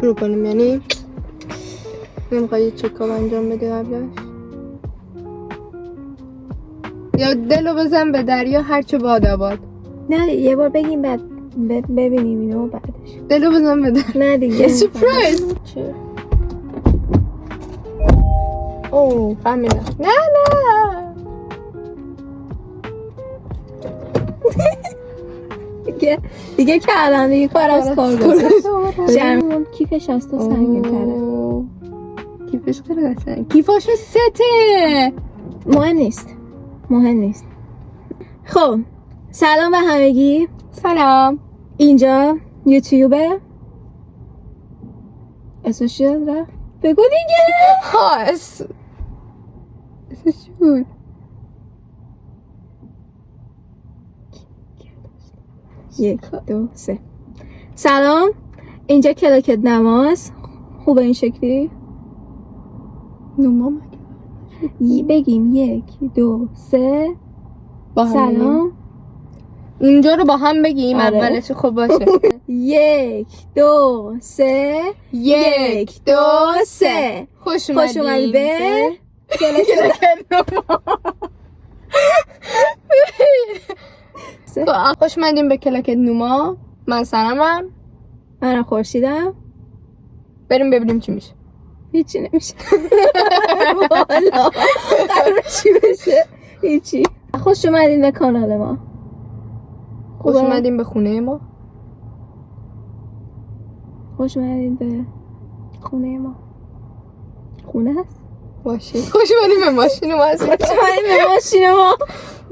شروع کنیم. یعنی نمیخوای یه چکاب انجام بدی قبلش؟ یا دلو بزن به دریا هرچه باد آباد. نه یه بار بگیم بعد ببینیم اینو بعدش. دلو بزن به دریا. نه دیگه سپرایز. اوه فهمیدم. نه دیگه کردم دیگه کار از کار گذاشت. شرمم کیفش از تو سنگین تره. کیفش خیلی قشنگ. کیفاشو سته. مهم نیست. خب سلام به همگی. سلام. اینجا یوتیوبه. اسمش چیه رفت؟ بگو دیگه. اسمش چی بود؟ یک دو سه. سلام، اینجا کلاکت نماز. خوبه این شکلی؟ نوما بگیم یک دو سه. سلام. اینجا رو با هم بگیم. آره. اولش خب باشه. یک دو سه. یک دو سه. خوش اومدید به خوش اومدیم به کلاکت نوما. من سنمم. منم خورشیدم. بریم ببینیم چی میشه. هیچی نمیشه. والا قرار چی بشه؟ هیچی. خوش اومدین به کانال ما. خوش اومدیم به خونه ما. خوش اومدین به خونه ما. خونه هست؟ ماشین. خوش اومدیم به ماشین ما. خوش اومدین به ماشین ما.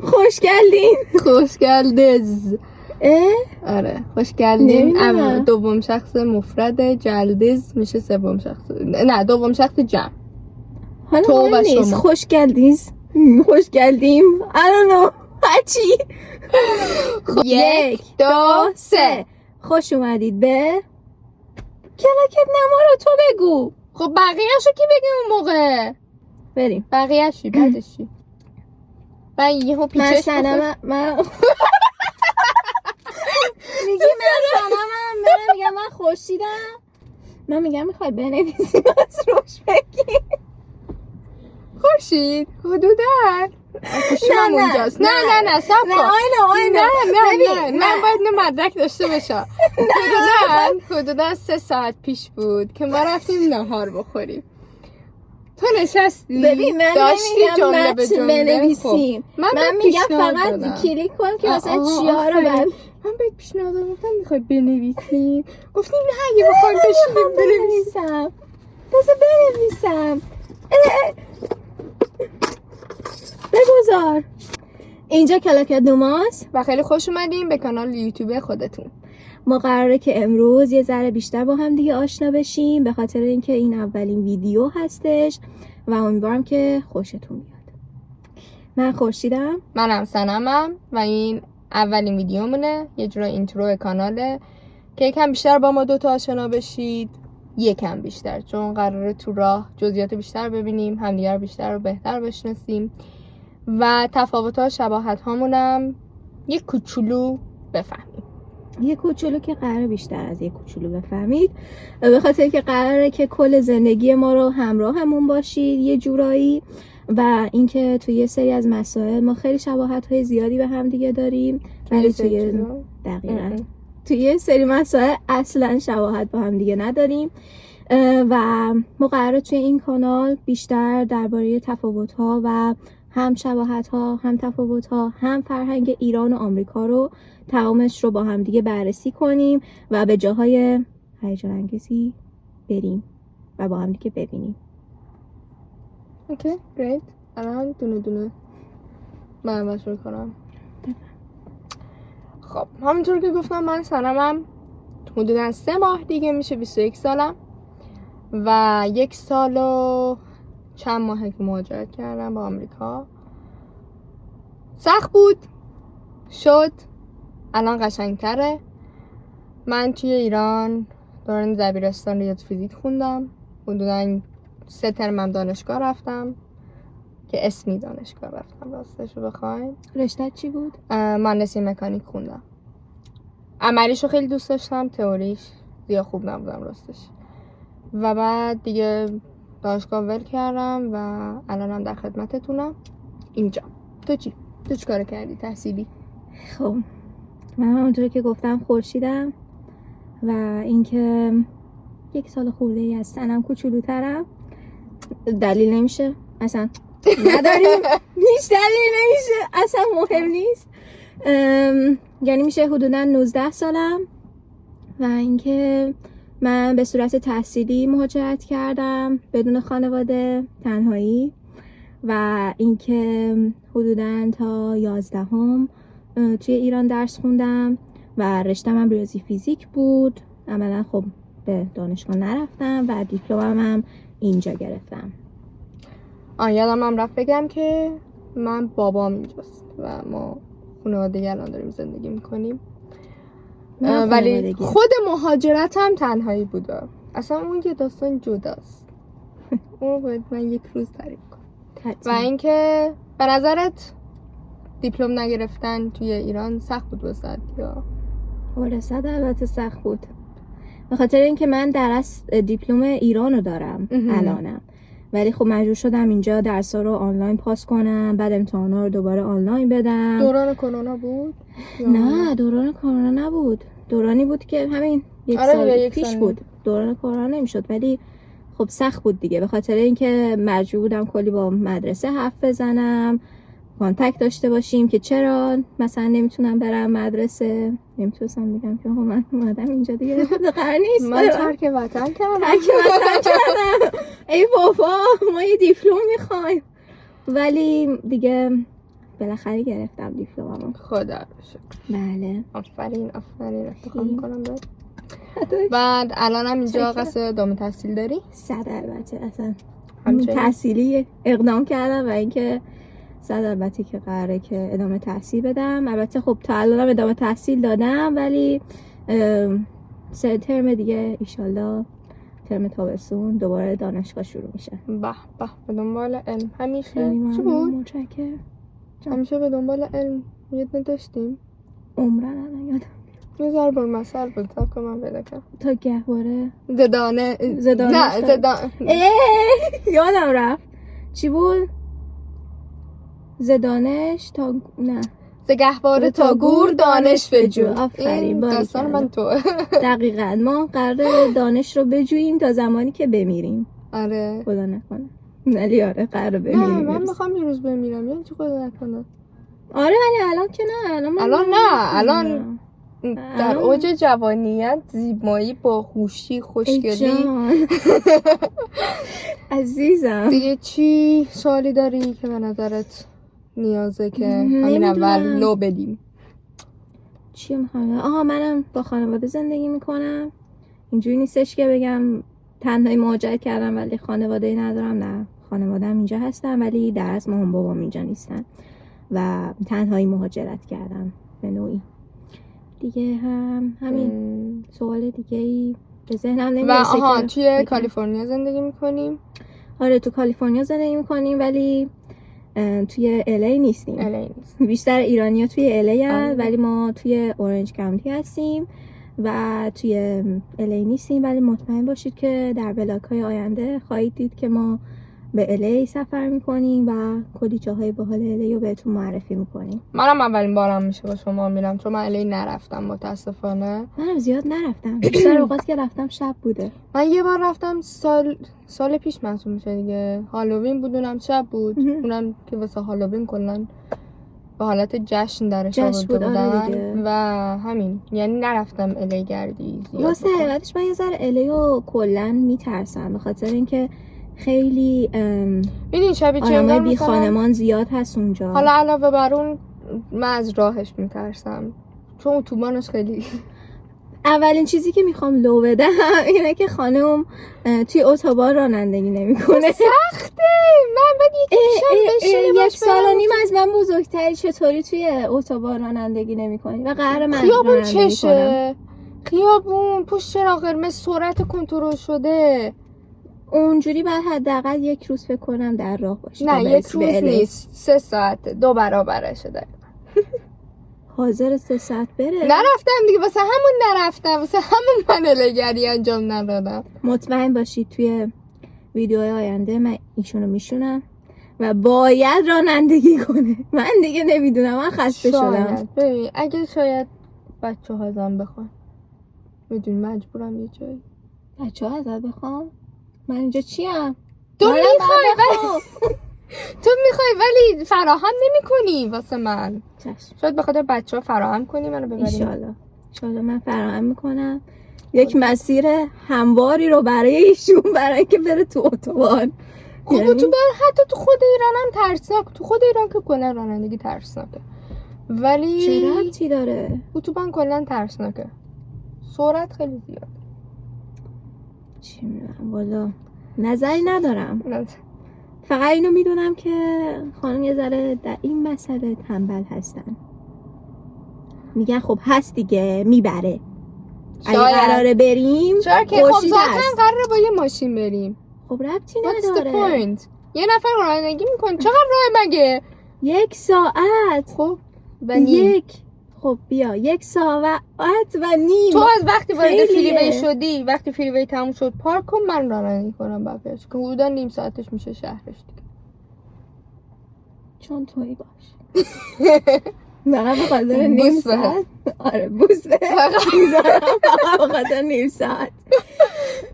خوش گلدین. خوش گلدز. آره خوش گلدین. دوم شخص مفرد. جلدز میشه سوم شخص. نه دوم شخص جمع. حالا تو و شما. خوش گلدیز. خوش گلدیم. I don't know. هرچی. یک دو سه. خوش اومدید به کلاکت نما رو تو بگو. خب بقیه‌شو کی بگه اون موقع؟ بریم. بقیه‌ش چی؟ بعدش چی؟ من یهو پیچش من میگی من سنمم. میگم من خورشیدم. من میگم میخوای بنویسیم از روش بگی. خورشید حدوداً نه اونجاست. نه سب کن. نه من باید مدرک داشته باشم. حدوداً 3 ساعت پیش بود که ما رفتیم نهار بخوریم. تو نشستی. ببین من نمیگم متن بنویسیم. من میگم فقط کلیک کن که مثلا چیا رو من بهت پیشنهاد دادم. گفتم میخوای بنویسیم. گفتیم نه اگه بخوام بشینیم بنویسم. بذار بنویسم. بگذار. اینجا کلاکت نماز و خیلی خوش اومدیم به کانال یوتیوب خودتون. ما قراره که امروز یه ذره بیشتر با هم دیگه آشنا بشیم به خاطر اینکه این اولین ویدیو هستش و امیدوارم که خوشتون بیاد. من خورشیدم. منم سنمم و این اولین ویدیومونه. یه جورا اینترو کاناله که یکم بیشتر با ما دوتا آشنا بشید. یکم بیشتر چون قراره تو راه جزئیات بیشتر ببینیم، همدیگر بیشتر و بهتر بشناسیم و تفاوت‌ها شباهت هامونم یه کوچولو بفهمیم. یه کوچولو که قراره بیشتر از یه کوچولو بفهمید به خاطر که قراره که کل زندگی ما رو همراهمون باشید یه جورایی و اینکه توی یه سری از مسائل ما خیلی شباهت‌های زیادی به هم دیگه داریم ولی دقیقاً توی یه سری مسائل اصلا شباهت با هم دیگه نداریم و ما قراره توی این کانال بیشتر درباره تفاوت‌ها و هم شباهت‌ها هم تفاوت‌ها هم فرهنگ ایران و آمریکا رو تمامش رو با هم دیگه بررسی کنیم و به جاهای هیجان انگیزی بریم و با هم دیگه ببینیم. اوکی گریت. الان دونه من شروع کنم. خب همونطور که گفتم من سنمم حدوداً 3 ماه دیگه میشه 21 سالم و 1 سال و چند ماهه که مهاجرت کردم با آمریکا. سخت بود شد الان قشنگتره. من توی ایران دوران دبیرستان ریاضی فیزیک خوندم. حدوداً 3 ترمم دانشگاه رفتم که اسمی دانشگاه رفتم راستش رو بخواین. رشته چی بود؟ مهندسی مکانیک خوندم. عملیشو خیلی دوست داشتم، تئوریش زیاد خوب نبودم راستش. و بعد دیگه دانشگاه ول کردم و الانم در خدمتتونم اینجا. تو چی کار کردی تحصیلی؟ خب من همونطور که گفتم خورشیدم و اینکه 1 سال خورده ای از سنم کوچولوترم. دلیل نمیشه اصلا، نداریم هیچ دلیل نمیشه، اصلا مهم نیست. یعنی میشه حدودا 19 سالم و اینکه من به صورت تحصیلی مهاجرت کردم بدون خانواده، تنهایی، و اینکه حدودا تا 11ام توی ایران درس خوندم و رشتم هم ریاضی فیزیک بود. عملا خب به دانشگاه نرفتم و دیپلمم هم اینجا گرفتم. یادم هم رفت بگم که من بابام اینجاست و ما خانواده الان داریم زندگی میکنیم، ولی خود مهاجرت هم تنهایی بوده. اصلا اون یه داستان جداست. اون باید من یک روز تعریف کنم. و اینکه به نظرت دیپلم نگرفتن توی ایران سخت بود واسه یا؟ واسه البته سخت بود، به خاطر اینکه من درس دیپلم ایرانو دارم الانم، ولی خب مجبور شدم اینجا درس‌ها رو آنلاین پاس کنم، بعد امتحانا رو دوباره آنلاین بدم. دوران کرونا بود؟ نه دوران کرونا نبود، دورانی بود که همین 1 سال پیش بود. دوران کرونا نمیشد، ولی خب سخت بود دیگه، به خاطر اینکه مجبور بودم کلی با مدرسه حرف بزنم، کانتکت داشته باشیم که چرا مثلا نمیتونم برم مدرسه. نمیتونستم بگم که من اومدم اینجا دیگه قرار نیست من ترک وطن کردم. ای بابا ما یه دیپلم میخوایم، ولی دیگه بالاخره گرفتم دیپلممو. خدا رو شکر. بله آفرین افتخار میکنم بهت. بعد الان هم اینجا قصد ادامه تحصیل داری؟ 100 البته، اصلا تحصیلی اقدام کردم و اینکه 100 البته که قراره که ادامه تحصیل بدم. البته خب تا الانم ادامه تحصیل دادم، ولی 3 ترم دیگه ایشالله ترم تابستون دوباره دانشگاه شروع میشه. به به دنبال علم همیشه. چی بود؟ متشکرم. همیشه به دنبال علم یاد نداشتیم. عمرن الان یادم یه ضرب المثل بود تا که من پیدا کردم. تا گهواره زدانه یادم رفت چی بود؟ زدانش تا نه ز گهواره تا گور دانش بجو. آفرین، داستان من تو. دقیقاً ما قراره دانش رو بجوییم تا زمانی که بمیریم. آره خدا نکنه. ولی آره قراره بمیریم. نه من میخوام یه روز بمیرم، یعنی چی خدا نکنه. آره ولی الان که نه، الان در اوج جوانیت، زیبایی، باهوشی، خوشگلی. عزیزم دیگه چی سوالی داری که به نظرت نیازه که همین اول لو بدیم؟ چی میخوام؟ منم با خانواده زندگی میکنم. اینجوری نیستش که بگم تنهایی مهاجرت کردم ولی خانواده ندارم. نه، خانواده‌ام اینجا هستن ولی در اصل مامان بابام اینجا نیستن و تنهایی مهاجرت کردم به نوعی. دیگه همین سوال دیگه ای به ذهنم نمیرسه. و توی کالیفرنیا زندگی میکنیم؟ آره تو کالیفرنیا زندگی میکنیم ولی توی الی نیستیم. بیشتر ایرانی‌ها توی الی هستن ولی ما توی اورنج کانتی هستیم و توی الی نیستیم، ولی مطمئن باشید که در بلاک‌های آینده خواهید دید که ما به الی سفر میکنیم و کلی جاهای باحال الی رو بهتون معرفی میکنیم. منم اولین بارم میشه با شما میرم، چون من الی نرفتم متاسفانه. منم زیاد نرفتم، بیشتر اوقات که رفتم شب بوده. من یه بار رفتم سال پیش محسوب میشه دیگه، هالووین بود، اونم شب بود. اونم که واسه هالووین کلا به حالت جشن درش آورده بودن و همین، یعنی نرفتم الی گردی زیاد. واسه حقیقتش من یه ذره الی رو کلا میترسم، به خاطر اینکه خیلی ببین شبیه آدمای بی خانمان زیاد هست اونجا. حالا علاوه بر اون من از راهش میترسم، چون اتوبانش خیلی اولین چیزی که میخوام لو بدم اینه که خانم توی اتوبان رانندگی نمیکنه. سخته. من بعد یک سال و نیم از من بزرگتری چطوری توی اتوبان رانندگی نمیکنی و قرار من خیابون چشه؟ خیابون پشت چراغ قرمز، سرعت کنترل شده. اونجوری بعد حداقل 1 روز فکر کنم در راه باشی. نه 1 روز نیست، 3 ساعت، 2 برابرشه دقیقا. حاضر 3 ساعت بره. نرفتم دیگه، واسه همون نرفتم، واسه همون من لگری انجام ندادم. مطمئن باشید توی ویدیوهای آینده من ایشونو میشونم و باید رانندگی کنه. من دیگه نمیدونم، من خسته شدم. ببین اگه شاید بچه ها ازم بخوان، میدونی مجبورم یه جایی. بچه ها ازت بخوام؟ من اینجا چیم؟ تو میخوای ولی فراهم نمی کنی واسه من. چشم. شاید بخاطر بچه ها فراهم کنی منو ببریم. انشالله من فراهم میکنم یک مسیر همواری رو برای ایشون، برای که بره تو اتوبان. خب حتی تو خود ایران هم ترسناک، تو خود ایران که کلا رانندگی ترسناکه، ولی چه ربطی داره؟ اتوبان کلا ترسناکه، سرعت خیلی زیاد. چی میدونم والا، نظری ندارم. فقط اینو میدونم که خانم یه ذره در این مسئله تنبل هستن. میگن خب هست دیگه میبره، اگه قراره بریم چرا که خب ذاتاً قراره با یه ماشین بریم. خب ربطی What's نداره. the point؟ یه نفر رانندگی میکنه چقدر راه مگه؟ 1 ساعت. خب و نیم. خب بیا 1 ساعت و نیم. تو از وقتی وارد فریوی شدی، وقتی فریوی تموم شد پارک کن، من رانندگی کنم بقیه‌اش که حدودا نیم ساعتش میشه شهرش دیگه. چون تویی باش. فقط به خاطر نیم ساعت. آره بوس میذارم فقط به خاطر نیم ساعت.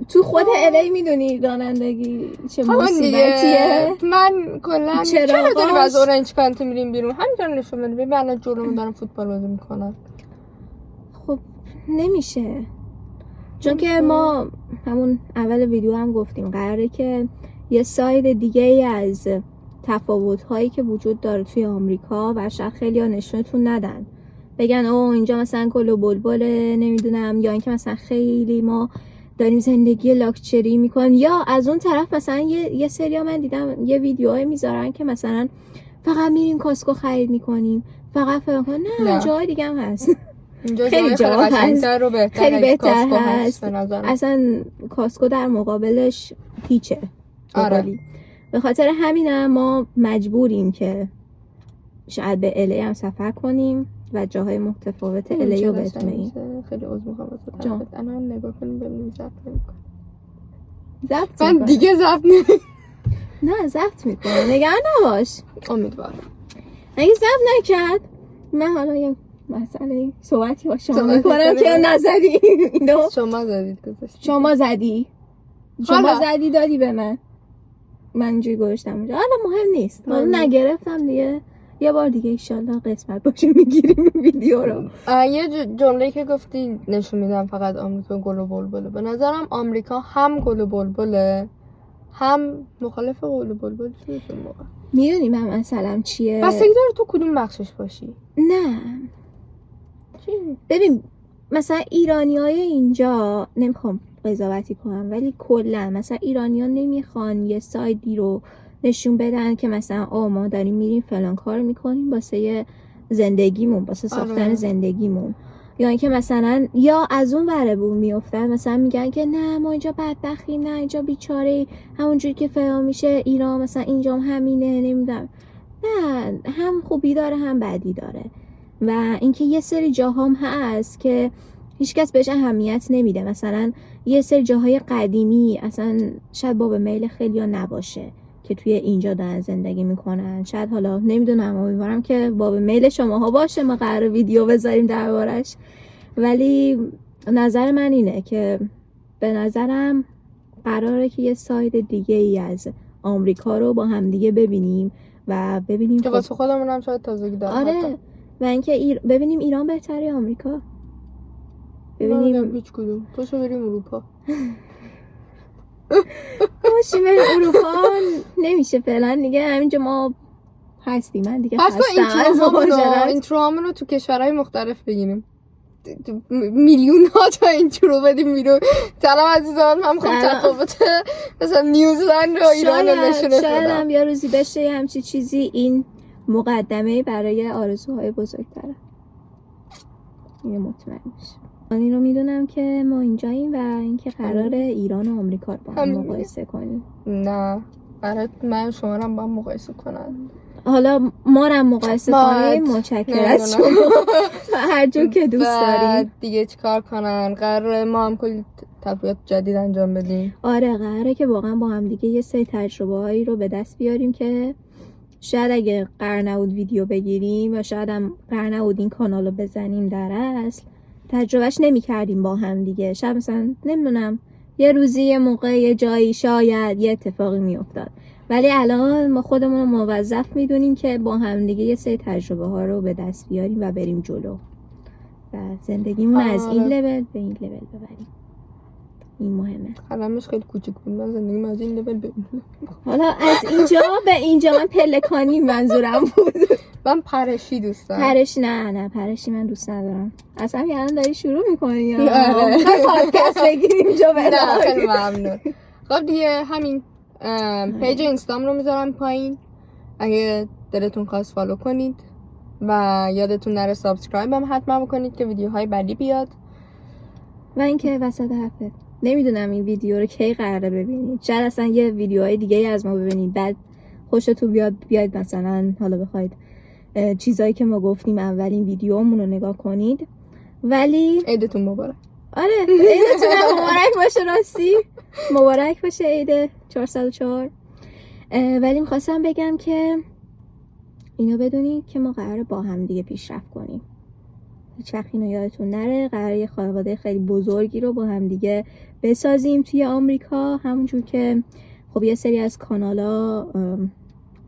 تو خود الی میدونی رانندگی چه مصیبتیه؟ من کلا چرا داریم از اورنج کانتی میریم بیرون؟ همینجا نشون بده. ببین الان جلومون دارن فوتبال بازی میکنن. خب نمیشه، چون که ما همون اول ویدیو هم گفتیم قراره که یه ساید دیگه ای از تفاوت هایی که وجود داره توی آمریکا و شاید خیلی ها نشونتون ندن، بگن اوه اینجا مثلا گل و بلبله، نمیدونم، یا اینکه مثلا خیلی ما داریم زندگی لاکچری میکنیم، یا از اون طرف مثلا یه سری من دیدم یه ویدیوهای میذارن که مثلا فقط میریم کاسکو خرید میکنیم، فقط فکر کن نه جای دیگه هم هست. خیلی جا هست، خیلی بهتر هست. اصلا کاسکو در مقابلش هیچه. آره. به خاطر همینم ما مجبوریم که شاید به الی هم سفر کنیم و جاهای متفاوت الی رو بتونیم. خیلی عذر میخوام ازت. الان نگاه کنیم ببینیم ضبط نمی‌کنه. من دیگه ضبط نمی‌کنم. نه ضبط میکنه، نگران نباش. امیدوارم. اگه ضبط نکرد من حالا یه مسئله صحبتی با شما میکنم که نزدی. شما زدید گذاشت. شما زدی دادی به من اینجوری گذاشتم اونجا. حالا مهم نیست، حالا نگرفتم دیگه، یه بار دیگه ایشالله قسمت باشه میگیریم ویدیو رو. یه جمله که گفتی نشون میدم فقط آمریکا گل و بلبله. به نظرم آمریکا هم گل و بلبله هم مخالف گل و بلبل. چیه موقع میدونی من مثلا چیه؟ بستگی داره تو کدوم بخشش باشی. نه ببین مثلا ایرانیای اینجا، نمیخوام قضاوتی کنم ولی کلا مثلا ایرانیان نمیخوان یه سایدی رو نشون بدن که مثلا ما داریم میریم فلان کار میکنیم واسه زندگیمون، واسه ساختن زندگیمون، یا اینکه مثلا یا از اون ور بون میافتن مثلا میگن که نه ما اینجا بدبختی، نه اینجا بیچاره، همونجوری که فهم میشه ایران مثلا اینجا همینه، نمیدونم. نه، هم خوبی داره هم بدی داره، و اینکه یه سری جاهام هست که هیچکس بهش اهمیت نمیده. مثلا یه سری جاهای قدیمی اصلا شاید باب میل خیلیا نباشه که توی اینجا دارن زندگی میکنن، شاید حالا نمیدونم، امیدوارم که باب میل شماها باشه، ما قرار ویدیو بذاریم دربارش. ولی نظر من اینه که به نظرم قراره که یه ساید دیگه ای از آمریکا رو با هم دیگه ببینیم و ببینیم که واسه خودمون هم شاید تازگی داره. آره، و اینکه ببینیم ایران بهتره یا آمریکا. ببینیم هیچ کدوم. پاشو بریم اروپا. باشیم بریم اروپا نمیشه فعلا دیگه، همینجا ما هستیم. من دیگه خستم. اینتروهامون رو تو کشورهای مختلف بگیریم، میلیون ها تا اینترو بدیم بیرون. سلام عزیزان، من میخوام تفاوت مثلا نیوزلند و ایران رو نشون بدم. شاید هم یه روزی بشه همچی چیزی. این مقدمه برای آرزوهای بزرگتره، اینو مطمئن باش. من این رو میدونم که ما اینجاییم و اینکه قراره ایران و آمریکا رو با هم مقایسه کنیم. نه، برای من شما رو با هم مقایسه کنن. حالا ما رو مقایسه کنیم متشکرم از شما هر جور که دوست داریم. دیگه چیکار کنن؟ قراره ما هم کلی تفریحات جدید انجام بدیم. آره قراره که واقعا با هم دیگه یه سری تجربه هایی رو به دست بیاریم که شاید اگه قرار نبود ویدیو بگیریم و شاید هم قرار نبود این کانال رو بزنیم در اصل تجربهش نمی کردیم با هم دیگه. شاید مثلا نمیدونم یه روزی یه موقع یه جایی شاید یه اتفاقی می افتاد، ولی الان ما خودمون رو موظف میدونیم که با هم دیگه یه سری تجربه ها رو به دست بیاریم و بریم جلو و زندگیمون از این لول به این لول ببریم. این مهمه. قلمش خیلی کوچیک بود، من زندگیم از این لول به حالا از اینجا به اینجا من پلکانی منظورم بود. من پرشی دوست دارم. نه پرشی من دوست ندارم. اصلا الان داری شروع میکنی یا پادکست بگیریم اینجا نه خیلی ممنون. خب دیگه همین پیج اینستام رو میذارم پایین، اگه دلتون خواست فالو کنید و یادتون نره سابسکرایب هم حتما بکنید که ویدیوهای بعدی بیاد. و اینکه وسط حرفت نمیدونم این ویدیو رو کی قراره ببینید، شاید اصلا یه ویدیوهای دیگه از ما ببینید بعد خوشتون بیاید مثلا حالا بخواید چیزایی که ما گفتیم اولین ویدیومون رو نگاه کنید. ولی عیدتون مبارک. آره عیدتون مبارک باشه، راستی مبارک باشه عید 404. ولی میخواستم بگم که اینو بدونید که ما قراره با هم دیگه پیشرفت کنیم. هیچ وقت اینو یادتون نره، قراره یه خانواده خیلی بزرگی رو با هم دیگه بسازیم توی آمریکا، همونجور که خب یه سری از کانالا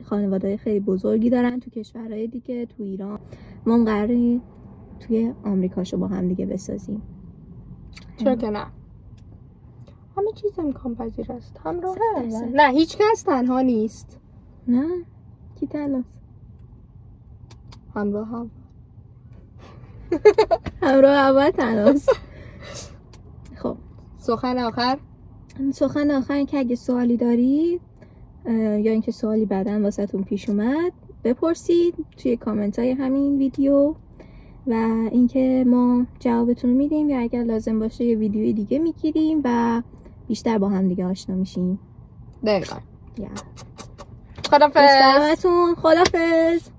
خانواده خیلی بزرگی دارن تو کشورهای دیگه، تو ایران. ما هم قراره توی آمریکاشو با هم دیگه بسازیم. چرا که نه؟ همه چیز امکان پذیر است. همراه نه هیچ کس تنها نیست. نه کی تنهاست؟ همراه اول تنهاست. خب سخن آخر که اگه سوالی دارید یا اینکه سوالی بعداً واسهتون پیش اومد بپرسید توی کامنت های همین ویدیو و اینکه ما جوابتون رو میدیم، یا اگر لازم باشه یه ویدیوی دیگه میگیریم و بیشتر با هم دیگه آشنا میشیم. دقیقاً. یا خدافظ. خدافظ.